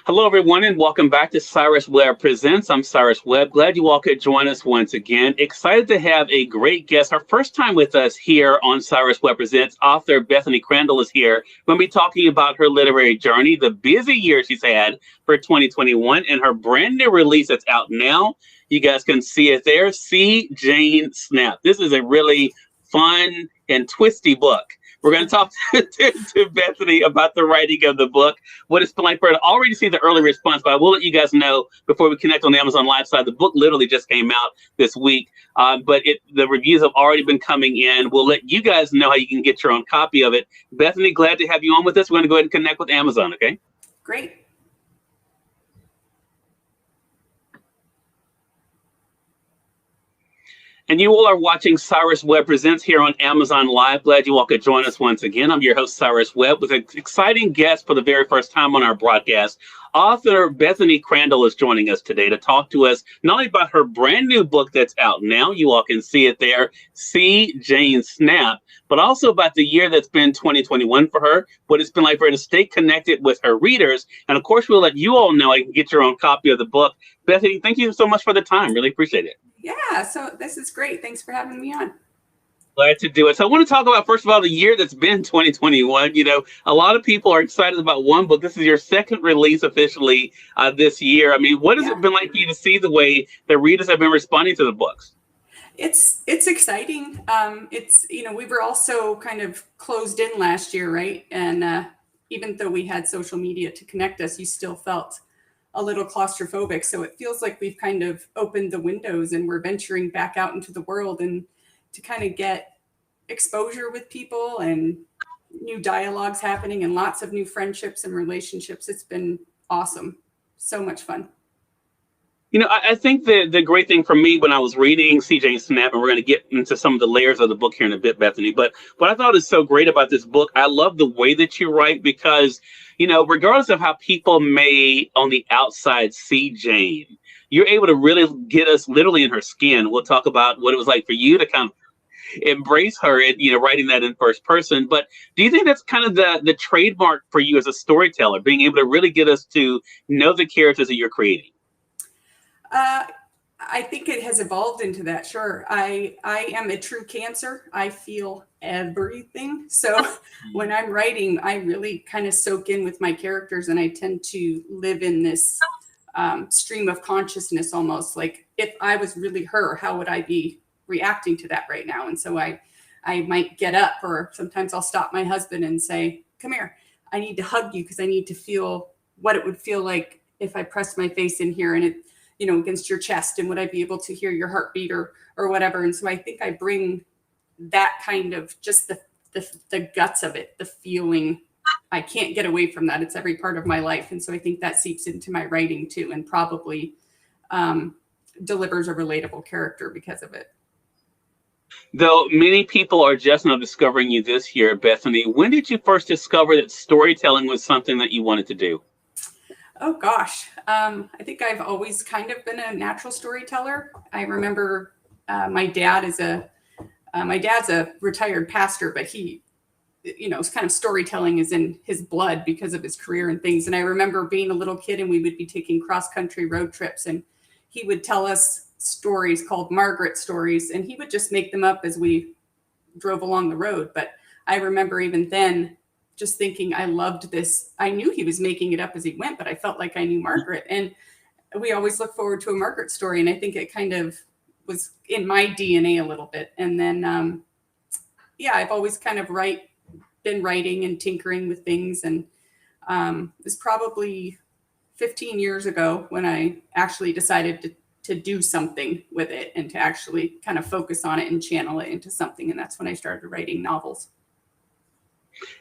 Hello, everyone, and welcome back to Cyrus Webb Presents. I'm Cyrus Webb. Glad you all could join us once again. Excited to have a great guest. Her first time with us here on Cyrus Webb Presents. Author Bethany Crandell is here. We're going to be talking about her literary journey, the busy year she's had for 2021, and her brand new release that's out now. You guys can see it there. See Jane Snap. This is a really fun and twisty book. We're going to talk to Bethany about the writing of the book, what it's been like for her to already see the early response. But I will let you guys know before we connect on the Amazon Live side, the book literally just came out this week, but the reviews have already been coming in. We'll let you guys know how you can get your own copy of it. Bethany, glad to have you on with us. We're going to go ahead and connect with Amazon, okay? Great. And you all are watching Cyrus Webb Presents here on Amazon Live. Glad you all could join us once again. I'm your host, Cyrus Webb, with an exciting guest for the very first time on our broadcast. Author Bethany Crandell is joining us today to talk to us not only about her brand new book that's out now, you all can see it there, See Jane Snap, but also about the year that's been 2021 for her, what it's been like for her to stay connected with her readers. And of course, we'll let you all know you can get your own copy of the book. Bethany, thank you so much for the time. Really appreciate it. Yeah, so this is great. Thanks for having me on. Glad to do it. So I want to talk about, first of all, the year that's been 2021. You know, a lot of people are excited about one book. This is your second release officially this year. I mean, what has it been like for you to see the way the readers have been responding to the books? It's exciting. We were also kind of closed in last year, right? And even though we had social media to connect us, you still felt a little claustrophobic. So it feels like we've kind of opened the windows and we're venturing back out into the world and to kind of get exposure with people and new dialogues happening and lots of new friendships and relationships. It's been awesome. So much fun. You know, I think the great thing for me when I was reading See Jane Snap, and we're going to get into some of the layers of the book here in a bit, Bethany, but what I thought is so great about this book, I love the way that you write because, you know, regardless of how people may on the outside see Jane, you're able to really get us literally in her skin. We'll talk about what it was like for you to kind of embrace her and, you know, writing that in first person. But do you think that's kind of the trademark for you as a storyteller, being able to really get us to know the characters that you're creating? I think it has evolved into that. Sure. I am a true Cancer. I feel everything. So when I'm writing, I really kind of soak in with my characters and I tend to live in this stream of consciousness almost. Like if I was really her, how would I be reacting to that right now? And so I might get up, or sometimes I'll stop my husband and say, come here, I need to hug you because I need to feel what it would feel like if I pressed my face in here and it, you know, against your chest, and would I be able to hear your heartbeat or whatever? And so I think I bring that kind of just the guts of it, the feeling. I can't get away from that. It's every part of my life. And so I think that seeps into my writing too, and probably delivers a relatable character because of it. Though many people are just now discovering you this year, Bethany, when did you first discover that storytelling was something that you wanted to do? Oh gosh. I think I've always kind of been a natural storyteller. I remember my dad's a retired pastor, but he, you know, it's kind of storytelling is in his blood because of his career and things. And I remember being a little kid and we would be taking cross-country road trips and he would tell us stories called Margaret stories, and he would just make them up as we drove along the road. But I remember even then just thinking I loved this. I knew he was making it up as he went, but I felt like I knew Margaret. And we always look forward to a Margaret story. And I think it kind of was in my DNA a little bit. And then, I've always kind of been writing and tinkering with things. And it was probably 15 years ago when I actually decided to do something with it and to actually kind of focus on it and channel it into something. And that's when I started writing novels.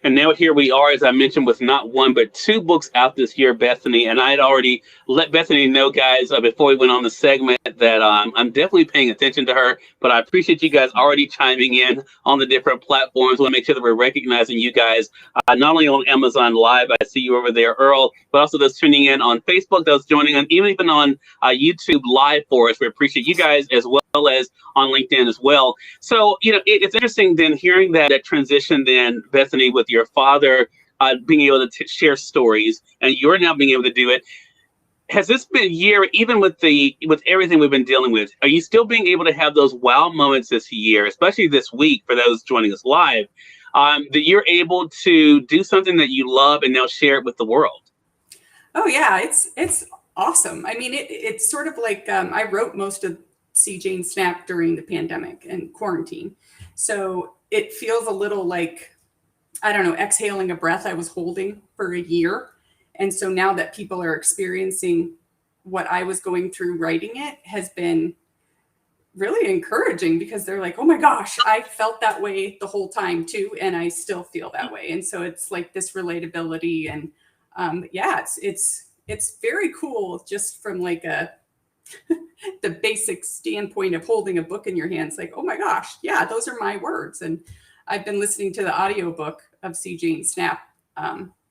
And now here we are, as I mentioned, with not one, but two books out this year, Bethany. And I had already let Bethany know, guys, before we went on the segment that I'm definitely paying attention to her. But I appreciate you guys already chiming in on the different platforms. We want to make sure that we're recognizing you guys, not only on Amazon Live, I see you over there, Earl, but also those tuning in on Facebook, those joining in, even on YouTube Live for us. We appreciate you guys as well as on LinkedIn as well. So, you know, it's interesting then hearing that transition then, Bethany, with your father being able to share stories, and you're now being able to do it. Has this been a year, even with everything we've been dealing with, are you still being able to have those wow moments this year, especially this week for those joining us live, that you're able to do something that you love and now share it with the world? Oh yeah, it's awesome. I mean, it's sort of like I wrote most of See Jane Snap during the pandemic and quarantine, so it feels a little like, I don't know, exhaling a breath I was holding for a year. And so now that people are experiencing what I was going through writing it has been really encouraging, because they're like, oh my gosh, I felt that way the whole time too. And I still feel that way. And so it's like this relatability. And yeah, it's very cool, just from like the basic standpoint of holding a book in your hands. Like, oh my gosh, yeah, those are my words. And I've been listening to the audiobook of See Jane Snap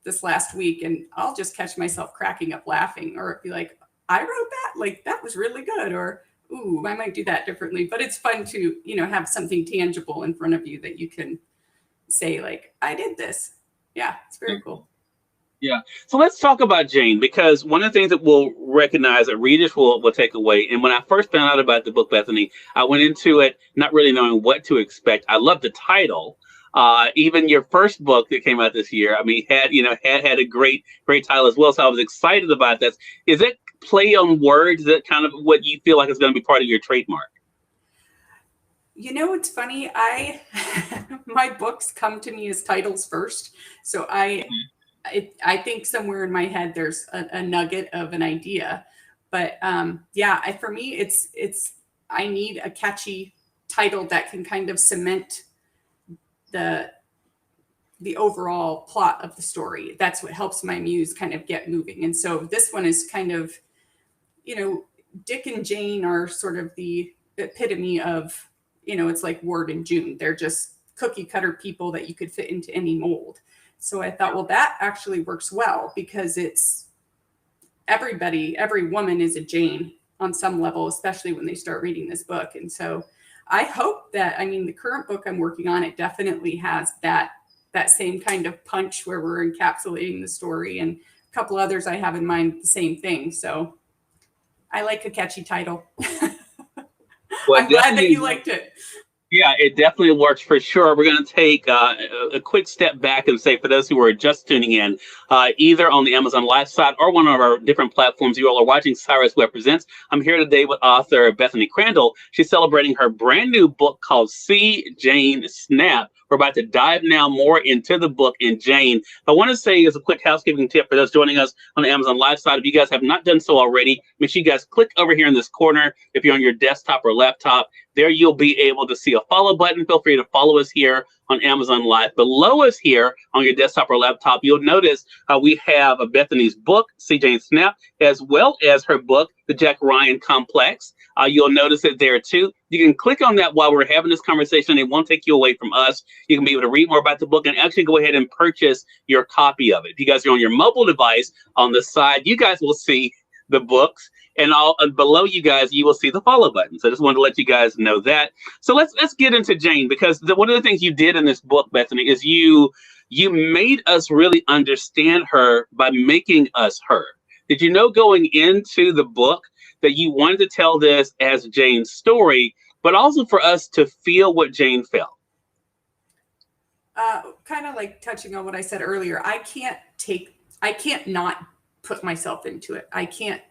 this last week, and I'll just catch myself cracking up laughing, or be like, I wrote that? Like, that was really good. Or, ooh, I might do that differently. But it's fun to, have something tangible in front of you that you can say, like, I did this. Yeah, it's very cool. Yeah. So let's talk about Jane, because one of the things that we'll recognize that readers will take away. And when I first found out about the book, Bethany, I went into it not really knowing what to expect. I love the title. Even your first book that came out this year, I mean, had a great title as well. So I was excited about this. Is it play on words that kind of what you feel like is going to be part of your trademark? It's funny. My books come to me as titles first. So I think somewhere in my head there's a nugget of an idea. But for me, it's I need a catchy title that can kind of cement the overall plot of the story. That's what helps my muse kind of get moving. And so this one is kind of, Dick and Jane are sort of the epitome of, it's like Ward and June. They're just cookie cutter people that you could fit into any mold. So I thought, well, that actually works well, because it's every woman is a Jane on some level, especially when they start reading this book. And so I hope that, the current book I'm working on, it definitely has that same kind of punch where we're encapsulating the story, and a couple others I have in mind, the same thing. So I like a catchy title. Well, I'm glad that you liked it. Yeah, it definitely works for sure. We're going to take a quick step back and say, for those who are just tuning in, either on the Amazon Live side or one of our different platforms, you all are watching Cyrus Webb Presents. I'm here today with author Bethany Crandell. She's celebrating her brand new book called See Jane Snap. We're about to dive now more into the book in Jane. I want to say, as a quick housekeeping tip for those joining us on the Amazon Live side, if you guys have not done so already, make sure you guys click over here in this corner. If you're on your desktop or laptop, there you'll be able to see a follow button. Feel free to follow us here on Amazon Live. Below us here on your desktop or laptop, you'll notice we have a Bethany's book, See Jane Snap, as well as her book, The Jack Ryan Complex. You'll notice it there too. You can click on that while we're having this conversation. It won't take you away from us. You can be able to read more about the book and actually go ahead and purchase your copy of it. If you guys are on your mobile device, on the side, you guys will see the books, and below you guys, you will see the follow button. So I just wanted to let you guys know that. So let's get into Jane, because one of the things you did in this book, Bethany, is you made us really understand her by making us her. Did you know going into the book that you wanted to tell this as Jane's story, but also for us to feel what Jane felt? Kind of like touching on what I said earlier, I can't not put myself into it. I can't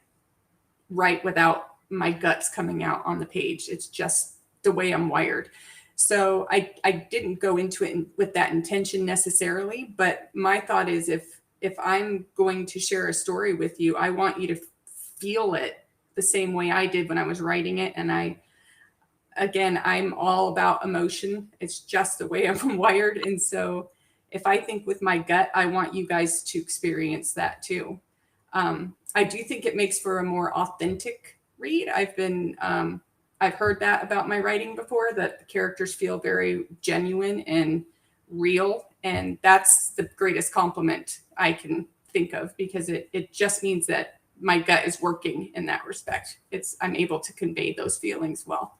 write without my guts coming out on the page. It's just the way I'm wired. So I didn't go into it with that intention necessarily, but my thought is, if I'm going to share a story with you, I want you to feel it the same way I did when I was writing it. And I'm all about emotion. It's just the way I'm wired. And so if I think with my gut, I want you guys to experience that too. I do think it makes for a more authentic read. I've heard that about my writing before, that the characters feel very genuine and real. And that's the greatest compliment I can think of, because it just means that my gut is working in that respect. I'm able to convey those feelings well.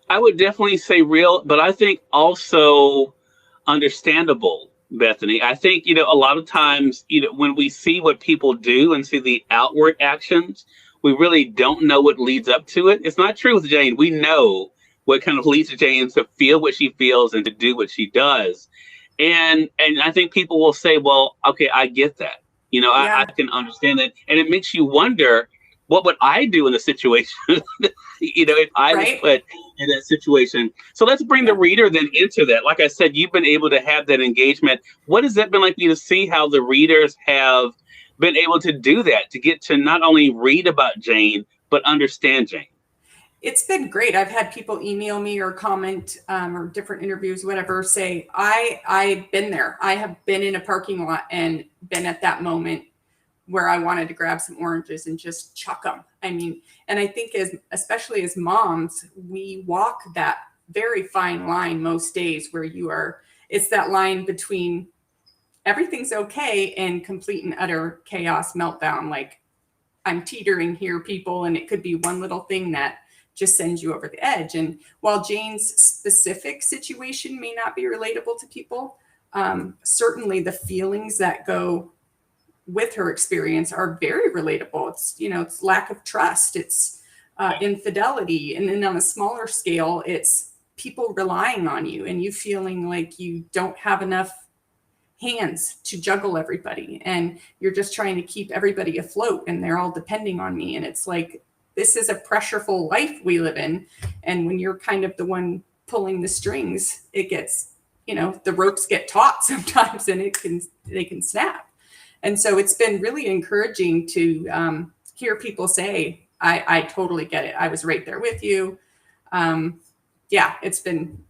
I would definitely say real, but I think also understandable. Bethany. I think, a lot of times, when we see what people do and see the outward actions, we really don't know what leads up to it. It's not true with Jane. We know what kind of leads Jane to feel what she feels and to do what she does. And I think people will say, well, okay, I get that. I Yeah, can understand that. And it makes you wonder, what would I do in a situation, if I was right. put in that situation? So let's bring the Yeah. reader then into that. Like I said, you've been able to have that engagement. What has that been like for you to see how the readers have been able to do that, to get to not only read about Jane, but understand Jane? It's been great. I've had people email me or comment or different interviews, whatever, say, I've been there. I have been in a parking lot and been at that moment where I wanted to grab some oranges and just chuck them. I mean, and I think especially as moms, we walk that very fine line most days where it's that line between everything's okay and complete and utter chaos meltdown. Like, I'm teetering here, people, and it could be one little thing that just sends you over the edge. And while Jane's specific situation may not be relatable to people, certainly the feelings that go with her experience are very relatable. It's lack of trust, it's infidelity, and then on a smaller scale, it's people relying on you and you feeling like you don't have enough hands to juggle everybody, and you're just trying to keep everybody afloat and they're all depending on me. And it's like, this is a pressureful life we live in, and when you're kind of the one pulling the strings, it gets, the ropes get taut sometimes, and they can snap. And so it's been really encouraging to hear people say, I totally get it, I was right there with you. Yeah, it's been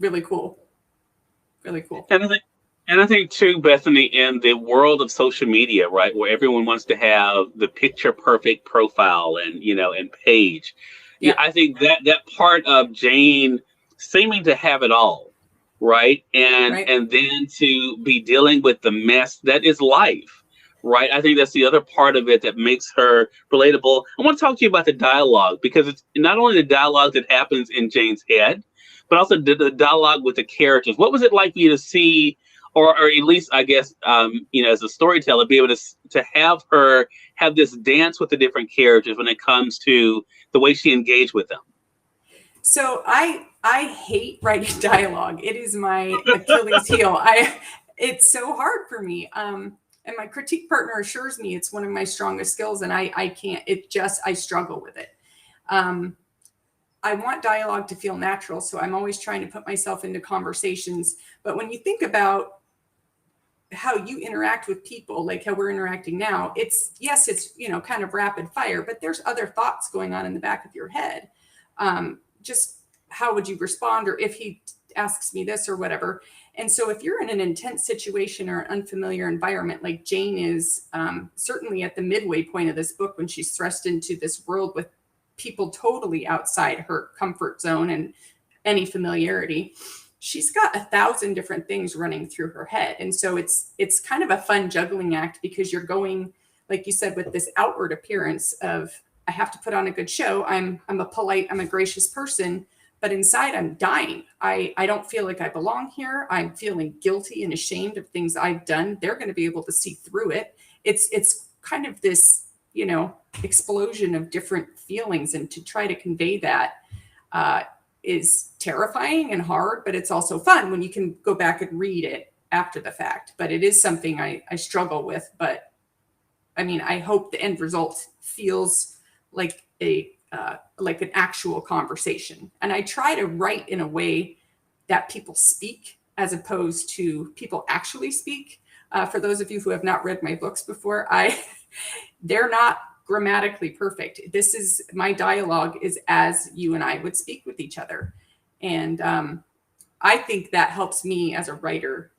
really cool. Really cool. And I think too, Bethany, in the world of social media, right, where everyone wants to have the picture perfect profile and page, yeah, Yeah. I think that part of Jane seeming to have it all, right, and Right. and then to be dealing with the mess that is life, right. I think that's the other part of it that makes her relatable. I want to talk to you about the dialogue, because it's not only the dialogue that happens in Jane's head, but also the dialogue with the characters. What was it like for you to see, or at least, I guess, as a storyteller, be able to have her have this dance with the different characters when it comes to the way she engaged with them? So I hate writing dialogue. It is my Achilles heel. It's so hard for me. And my critique partner assures me it's one of my strongest skills, and I can't. I struggle with it. I want dialogue to feel natural, so I'm always trying to put myself into conversations. But when you think about how you interact with people, like how we're interacting now, it's kind of rapid fire, but there's other thoughts going on in the back of your head. Just how would you respond, or if he asks me this or whatever. And so if you're in an intense situation or an unfamiliar environment, like Jane is, certainly at the midway point of this book, when she's thrust into this world with people totally outside her comfort zone and any familiarity, she's got 1,000 different things running through her head. And so it's kind of a fun juggling act, because you're going, like you said, with this outward appearance of, I have to put on a good show. I'm a gracious person, but inside I'm dying. I don't feel like I belong here. I'm feeling guilty and ashamed of things I've done. They're going to be able to see through it. It's kind of this, explosion of different feelings, and to try to convey that is terrifying and hard, but it's also fun when you can go back and read it after the fact. But it is something I struggle with. But I mean, I hope the end result feels like like an actual conversation. And I try to write in a way that people speak, as opposed to people actually speak. For those of you who have not read my books before, they're not grammatically perfect. My dialogue is as you and I would speak with each other. And I think that helps me as a writer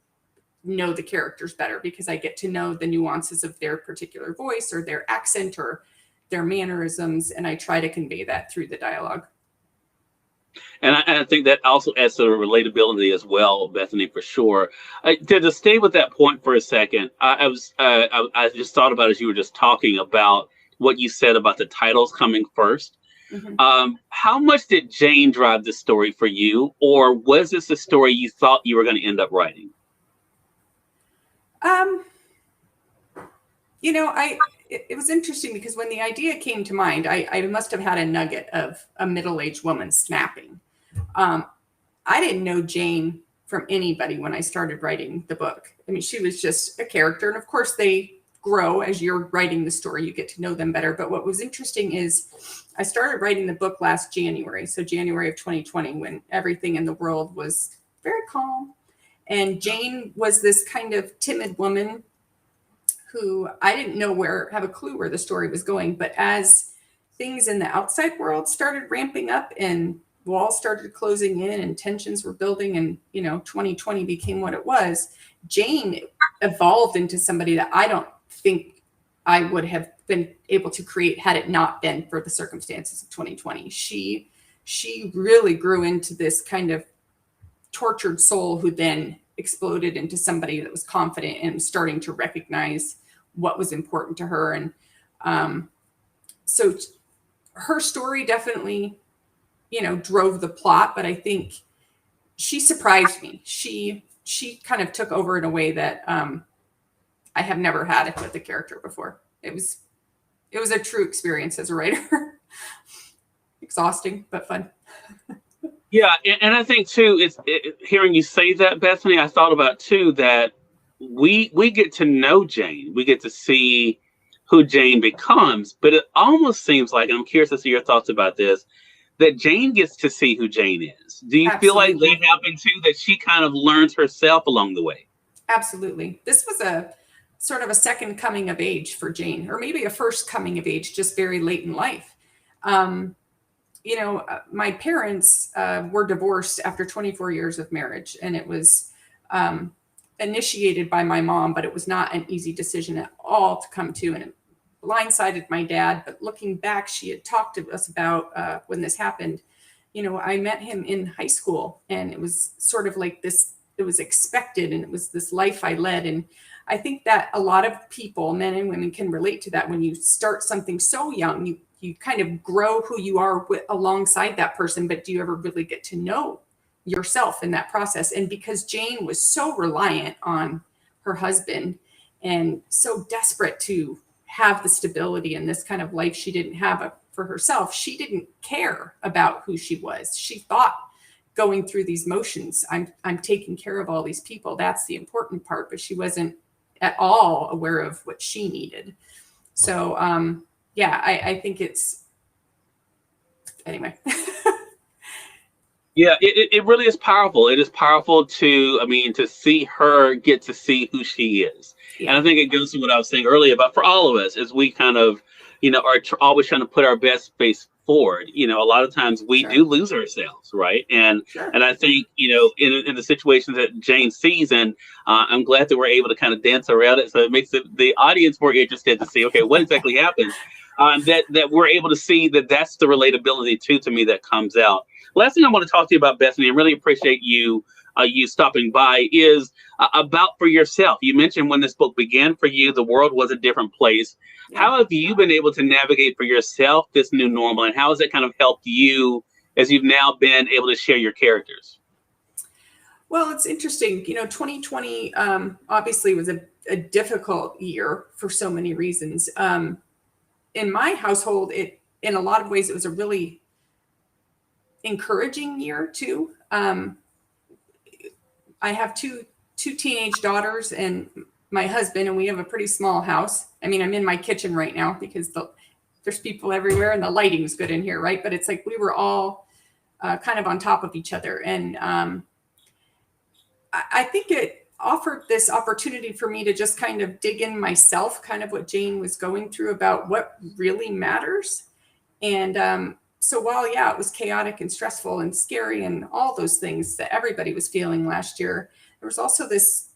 know the characters better, because I get to know the nuances of their particular voice or their accent or their mannerisms. And I try to convey that through the dialogue. And I think that also adds to the relatability as well, Bethany, for sure. To stay with that point for a second, I just thought about, as you were just talking about what you said about the titles coming first. Mm-hmm. How much did Jane drive this story for you, or was this a story you thought you were going to end up writing? Um, it was interesting because when the idea came to mind, I must have had a nugget of a middle-aged woman snapping. I didn't know Jane from anybody when I started writing the book. I mean, she was just a character. And of course, they grow as you're writing the story, you get to know them better. But what was interesting is I started writing the book last January. So January of 2020, when everything in the world was very calm. And Jane was this kind of timid woman who I didn't have a clue where the story was going. But as things in the outside world started ramping up and walls started closing in and tensions were building and, 2020 became what it was, Jane evolved into somebody that I don't think I would have been able to create had it not been for the circumstances of 2020. She really grew into this kind of tortured soul who then exploded into somebody that was confident and starting to recognize what was important to her. And so her story definitely, drove the plot, but I think she surprised me. She kind of took over in a way that I have never had it with the character before. It was a true experience as a writer. Exhausting, but fun. Yeah, and I think too, hearing you say that, Bethany, I thought about too that we get to know Jane. We get to see who Jane becomes, but it almost seems like, and I'm curious to see your thoughts about this, that Jane gets to see who Jane is. Do you feel like that happened too, that she kind of learns herself along the way? Absolutely. This was a sort of a second coming of age for Jane, or maybe a first coming of age, just very late in life. My parents were divorced after 24 years of marriage, and it was initiated by my mom, but it was not an easy decision at all to come to, and it blindsided my dad. But looking back, she had talked to us about when this happened. I met him in high school, and it was sort of like this, it was expected, and it was this life I led. And I think that a lot of people, men and women, can relate to that. When you start something so young, you kind of grow who you are alongside that person, but do you ever really get to know yourself in that process? And because Jane was so reliant on her husband and so desperate to have the stability and this kind of life she didn't have for herself, she didn't care about who she was. She thought going through these motions, I'm taking care of all these people. That's the important part, but she wasn't at all aware of what she needed. So, I think it's, anyway. Yeah, it really is powerful. It is powerful to see her get to see who she is. Yeah. And I think it goes to what I was saying earlier about, for all of us, as we kind of, are always trying to put our best face forward. A lot of times we do lose ourselves, right? And and I think, in the situations that Jane sees, and I'm glad that we're able to kind of dance around it. So it makes the audience more interested to see, okay, what exactly happened? That we're able to see that's the relatability too, to me, that comes out. Last thing I want to talk to you about, Bethany, and really appreciate you stopping by, is about for yourself. You mentioned when this book began for you, the world was a different place. Yeah. How have you been able to navigate for yourself this new normal, and how has it kind of helped you as you've now been able to share your characters? Well, it's interesting. 2020 obviously was a difficult year for so many reasons. In my household, in a lot of ways, it was a really encouraging year too. I have two teenage daughters and my husband, and we have a pretty small house. I mean, I'm in my kitchen right now because there's people everywhere and the lighting's good in here, right? But it's like we were all kind of on top of each other. And I think it offered this opportunity for me to just kind of dig in myself, kind of what Jane was going through about what really matters. And so while, it was chaotic and stressful and scary and all those things that everybody was feeling last year, there was also this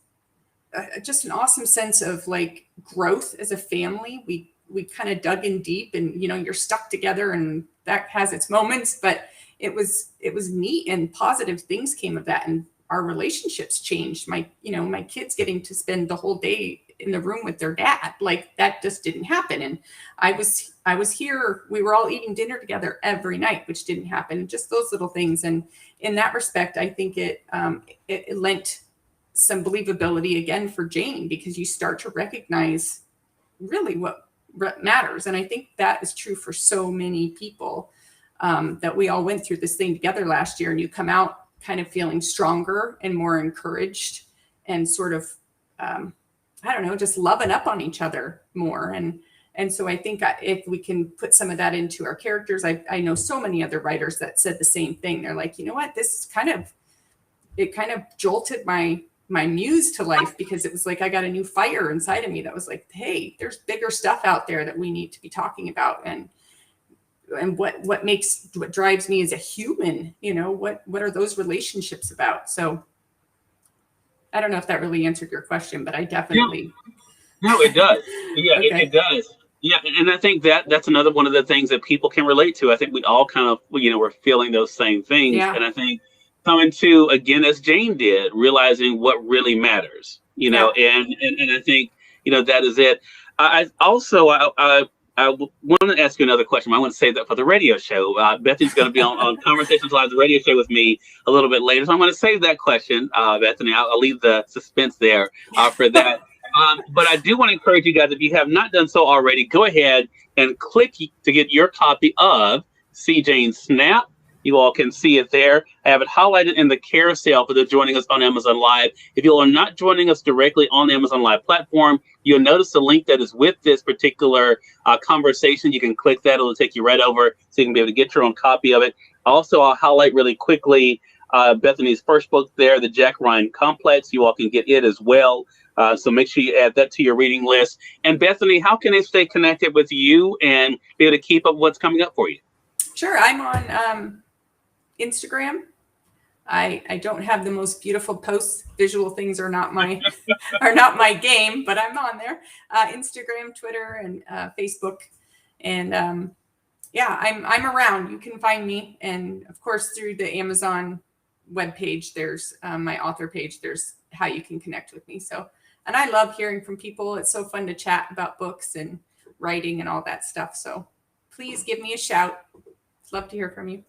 just an awesome sense of like growth as a family. We kind of dug in deep, and you're stuck together, and that has its moments, but it was neat, and positive things came of that, and our relationships changed. My kids getting to spend the whole day in the room with their dad, like that just didn't happen. And I was here, we were all eating dinner together every night, which didn't happen. Just those little things. And in that respect, I think it lent some believability again for Jane, because you start to recognize really what matters. And I think that is true for so many people, that we all went through this thing together last year, and you come out kind of feeling stronger and more encouraged and sort of, I don't know, just loving up on each other more. And so I think if we can put some of that into our characters, I know so many other writers that said the same thing. They're like, you know what, this is kind of jolted my muse to life, because it was like I got a new fire inside of me that was like, hey, there's bigger stuff out there that we need to be talking about, and what drives me as a human, what are those relationships about? So I don't know if that really answered your question, but I definitely no, it does. Yeah. Okay. It does. Yeah, and I think that's another one of the things that people can relate to. I think we all kind of, we're feeling those same things. Yeah. And I think coming to, again, as Jane did, realizing what really matters, and I think, that is it. I want to ask you another question. I want to save that for the radio show. Bethany's going to be on Conversations Live, the radio show with me a little bit later. So I'm going to save that question, Bethany. I'll leave the suspense there for that. But I do want to encourage you guys, if you have not done so already, go ahead and click to get your copy of See Jane Snap. You all can see it there. I have it highlighted in the carousel for those joining us on Amazon Live. If you are not joining us directly on the Amazon Live platform, you'll notice the link that is with this particular conversation. You can click that. It'll take you right over so you can be able to get your own copy of it. Also, I'll highlight really quickly Bethany's first book there, The Jack Ryan Complex. You all can get it as well. So make sure you add that to your reading list. And Bethany, how can they stay connected with you and be able to keep up what's coming up for you? Sure. I'm on Instagram. I don't have the most beautiful posts. Visual things are not my game, but I'm on there. Instagram, Twitter, and Facebook. And I'm around. You can find me. And of course, through the Amazon webpage, there's my author page. There's how you can connect with me. So, and I love hearing from people. It's so fun to chat about books and writing and all that stuff. So please give me a shout. Love to hear from you.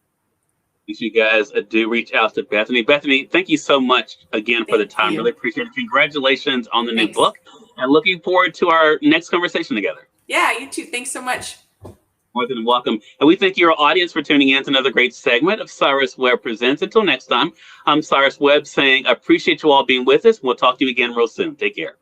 You guys do reach out to Bethany. Bethany, thank you so much again for the time. Really appreciate it. Congratulations on the new book, and looking forward to our next conversation together. Yeah, you too. Thanks so much. More than welcome. And we thank your audience for tuning in to another great segment of Cyrus Webb Presents. Until next time, I'm Cyrus Webb saying I appreciate you all being with us. We'll talk to you again real soon. Take care.